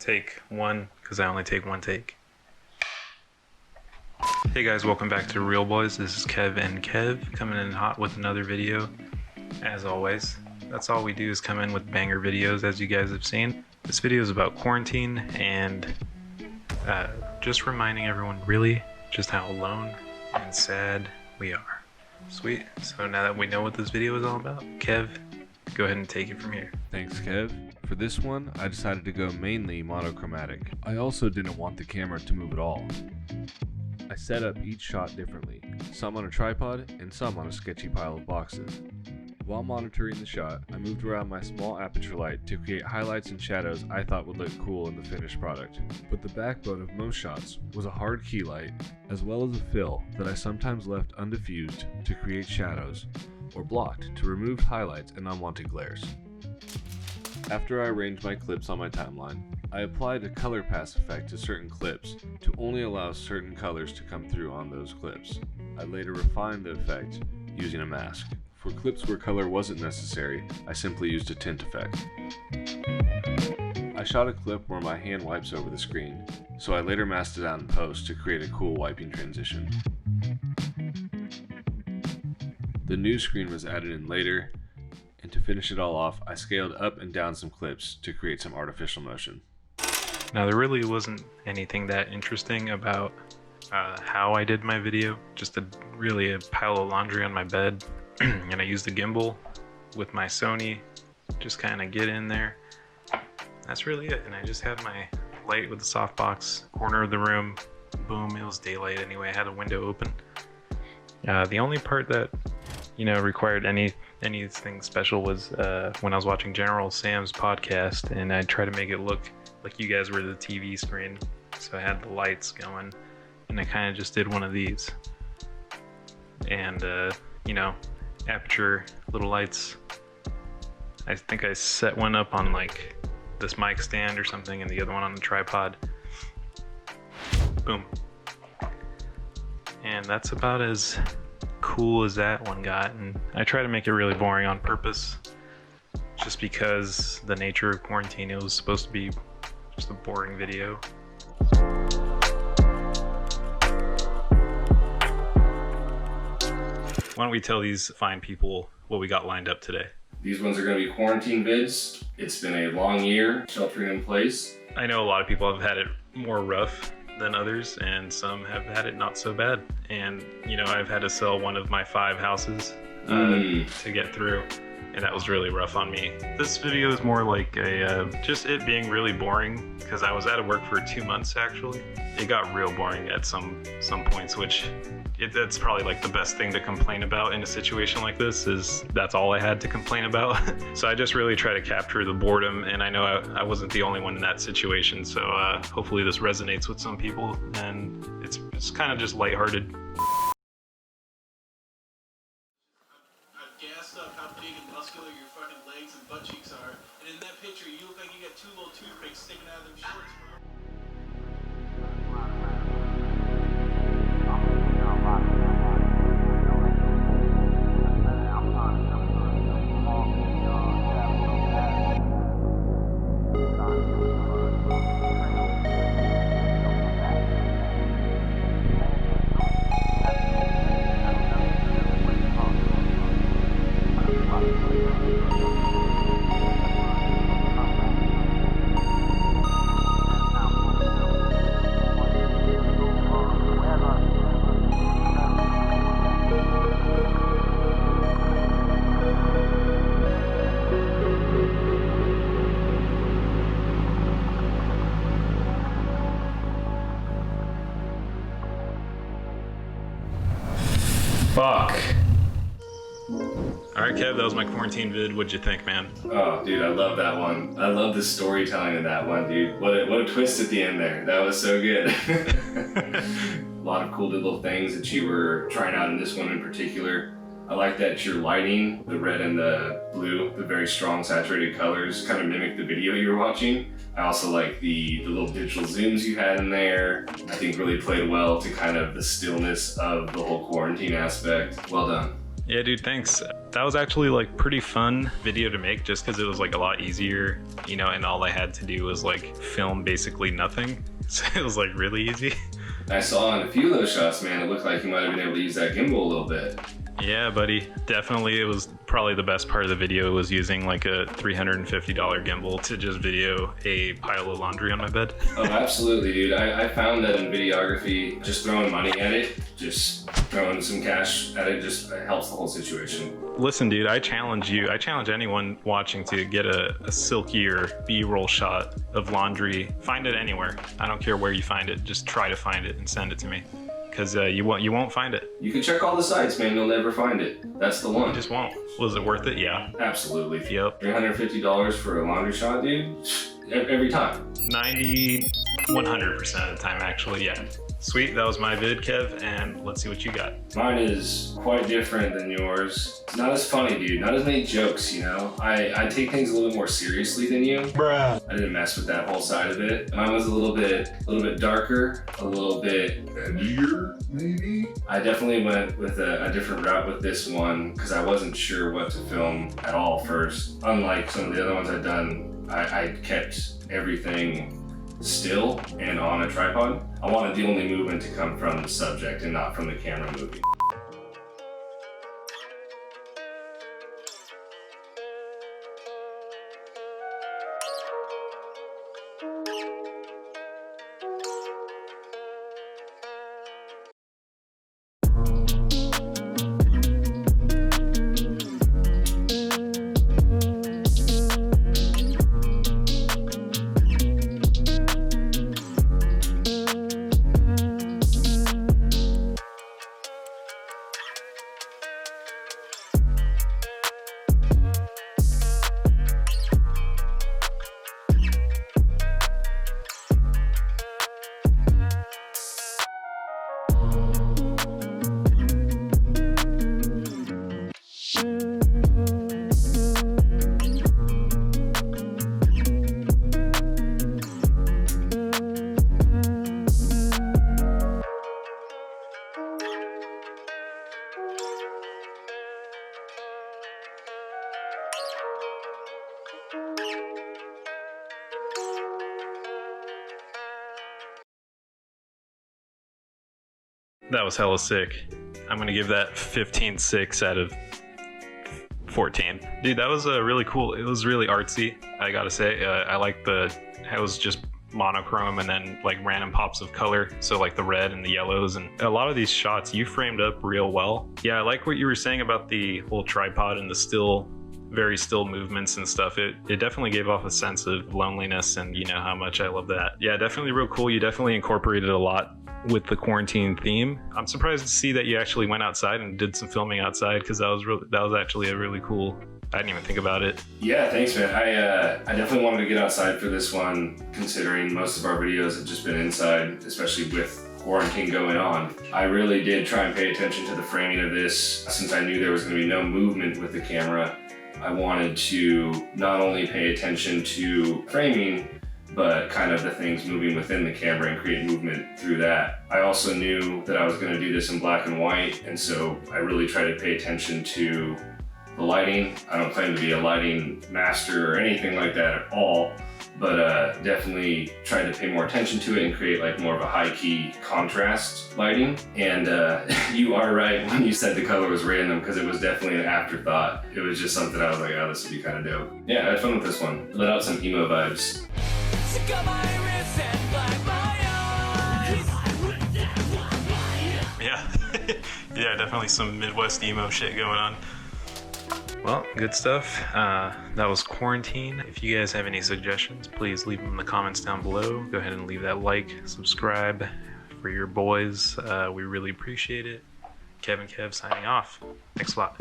Take one, because I only take one take. Hey guys, welcome back to Reel Bois. This is Kev and Kev coming in hot with another video. As always, that's all we do is come in with banger videos, as you guys have seen. This video is about quarantine and just reminding everyone really just how alone and sad we are. Sweet. So now that we know what this video is all about, Kev, go ahead and take it from here. Thanks, Kev. For this one, I decided to go mainly monochromatic. I also didn't want the camera to move at all. I set up each shot differently, some on a tripod and some on a sketchy pile of boxes. While monitoring the shot, I moved around my small aperture light to create highlights and shadows I thought would look cool in the finished product. But the backbone of most shots was a hard key light, as well as a fill that I sometimes left undiffused to create shadows, or blocked to remove highlights and unwanted glares. After I arranged my clips on my timeline, I applied a color pass effect to certain clips to only allow certain colors to come through on those clips. I later refined the effect using a mask. For clips where color wasn't necessary, I simply used a tint effect. I shot a clip where my hand wipes over the screen, so I later masked it out in post to create a cool wiping transition. The new screen was added in later, and to finish it all off, I scaled up and down some clips to create some artificial motion. Now there really wasn't anything that interesting about how I did my video, just really a pile of laundry on my bed. And I used the gimbal with my Sony, just kind of get in there. That's really it. And I just had my light with the softbox, corner of the room, boom, it was daylight anyway. I had a window open. The only part that, required anything special was when I was watching General Sam's podcast, and I tried to make it look like you guys were the TV screen. So I had the lights going, and I kind of just did one of these. And, aperture little lights. I think I set one up on like this mic stand or something and the other one on the tripod. Boom. And that's about as cool as that one got, and I try to make it really boring on purpose just because the nature of quarantine, it was supposed to be just a boring video. Why don't we tell these fine people what we got lined up today? These ones are going to be quarantine vids. It's been a long year sheltering in place. I know a lot of people have had it more rough than others, and some have had it not so bad. And, I've had to sell one of my 5 houses to get through, and that was really rough on me. This video is more like just it being really boring, because I was out of work for 2 months actually. It got real boring at some points, which that's probably like the best thing to complain about in a situation like this, is that's all I had to complain about. So I just really try to capture the boredom, and I know I wasn't the only one in that situation, so hopefully this resonates with some people, and it's kind of just lighthearted. Gassed up how big and muscular your fucking legs and butt cheeks are, and in that picture you look like you got 2 little toothpicks sticking out of them shorts, bro. Fuck. Alright, Kev, that was my quarantine vid. What'd you think, man? Oh, dude, I love that one. I love the storytelling in that one, dude. What a twist at the end there. That was so good. A lot of cool little things that you were trying out in this one in particular. I like that your lighting, the red and the blue, the very strong saturated colors, kind of mimic the video you were watching. I also like the little digital zooms you had in there. I think really played well to kind of the stillness of the whole quarantine aspect. Well done. Yeah, dude, thanks. That was actually like pretty fun video to make just because it was like a lot easier, you know, and all I had to do was like film basically nothing. So it was like really easy. I saw in a few of those shots, man, it looked like you might have been able to use that gimbal a little bit. Yeah, buddy. Definitely. It was probably the best part of the video was using like a $350 gimbal to just video a pile of laundry on my bed. Oh, absolutely, dude. I found that in videography, just throwing money at it, just throwing some cash at it, just helps the whole situation. Listen, dude, I challenge you. I challenge anyone watching to get a silkier B-roll shot of laundry. Find it anywhere. I don't care where you find it. Just try to find it and send it to me. Because you won't find it. You can check all the sites, man. You'll never find it. That's the one. You just won't. Was it worth it? Yeah. Absolutely. Yep. $350 for a laundry shot, dude? Every time. 100% of the time, actually, yeah. Sweet, that was my vid, Kev, and let's see what you got. Mine is quite different than yours. It's not as funny, dude. Not as many jokes, you know? I take things a little bit more seriously than you. Bruh. I didn't mess with that whole side of it. Mine was a little bit darker, a little bit edgier, maybe? I definitely went with a different route with this one because I wasn't sure what to film at all first. Unlike some of the other ones I've done, I kept everything still and on a tripod. I wanted the only movement to come from the subject and not from the camera moving. That was hella sick. I'm gonna give that 15.6 out of 14. Dude, that was really cool. It was really artsy, I gotta say. I like it was just monochrome and then like random pops of color. So like the red and the yellows, and a lot of these shots you framed up real well. Yeah, I like what you were saying about the whole tripod and the very still movements and stuff. It definitely gave off a sense of loneliness, and you know how much I love that. Yeah, definitely real cool. You definitely incorporated a lot with the quarantine theme. I'm surprised to see that you actually went outside and did some filming outside, because that was actually a really cool. I didn't even think about it. Yeah, thanks, man. I definitely wanted to get outside for this one, considering most of our videos have just been inside, especially with quarantine going on. I really did try and pay attention to the framing of this, since I knew there was going to be no movement with the camera. I wanted to not only pay attention to framing, but kind of the things moving within the camera and create movement through that. I also knew that I was going to do this in black and white, and so I really tried to pay attention to the lighting. I don't claim to be a lighting master or anything like that at all, but definitely tried to pay more attention to it and create like more of a high-key contrast lighting. And you are right when you said the color was random, because it was definitely an afterthought. It was just something I was like, oh, this would be kind of dope. Yeah, I had fun with this one. Let out some emo vibes. Yeah. Yeah, definitely some Midwest emo shit going on. Well, good stuff. That was Quarantine. If you guys have any suggestions, please leave them in the comments down below. Go ahead and leave that like, subscribe for your boys. We really appreciate it. Kev signing off. Thanks a lot.